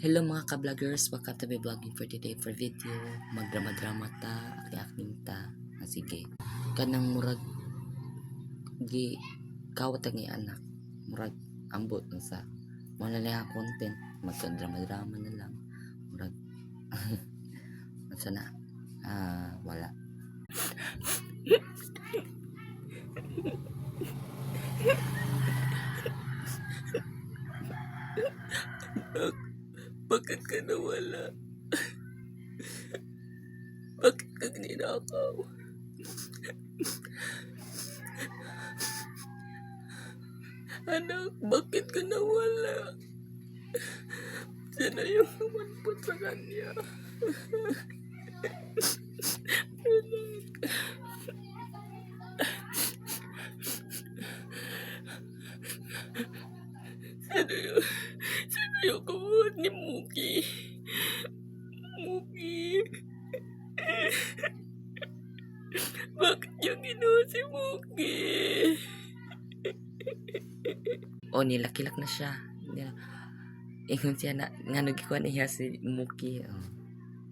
Hello mga ka-vloggers, welcome to my vlogging for today for video. Magdrama-drama ta, acting ta. Sige. Kanang murag gi kawat ang anak. Murag ambot na sa wala na content, magdrama-drama na lang. Murag sana wala. Bakit ka nawala? Bakit ka ninakaw? Anak, bakit ka nawala? Sana yung umanpot sa kanya. Sana yung kumuha ni Muki. Bakit niya ginawa si Muki? O, nilakilak na siya. Ingon siya na, nga nagkikuha niya si Muki.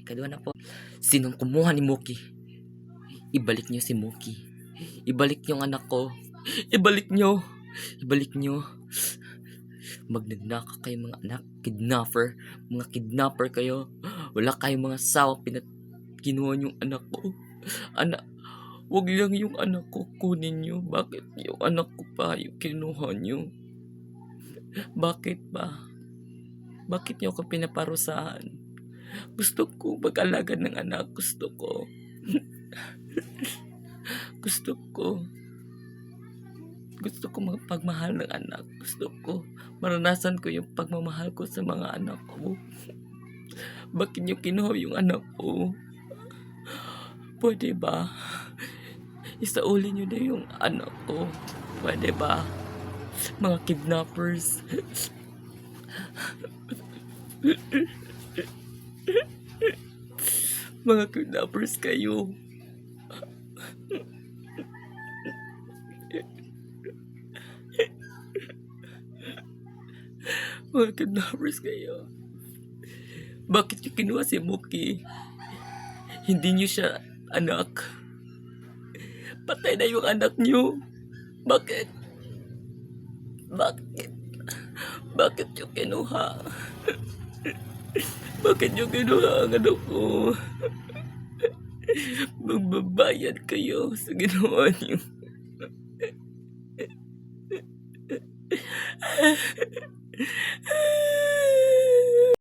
Ikadua na po. Sinong kumuha ni Muki? Ibalik niyo si Muki. Ibalik niyo ang anak ko. Ibalik niyo. Ibalik niyo. Magnagnaka kayo mga anak. Kidnapper. Mga kidnapper kayo. Wala kayong mga sawa kinuha yung anak ko. Anak, wag lang yung anak ko kunin nyo. Bakit yung anak ko pa yung kinuha nyo? Bakit ba? Bakit nyo ako pinaparusahan? Gusto ko mag-alaga ng anak. Gusto ko. Gusto ko magpagmahal ng anak. Gusto ko. Maranasan ko yung pagmamahal ko sa mga anak ko. Bakit nyo kinuha yung anak ko? Pwede ba? Isauli nyo na yung anak ko. Pwede ba? Mga kidnappers. Mga kidnappers kayo. Mga kidnappers kayo. Bakit yung kinuha si Muki? Hindi nyo siya anak. Patay na yung anak nyo. Bakit? Bakit yung kinuha? Bakit yung kinuha ang anak ko? Magbabayad kayo sa ginawa nyo.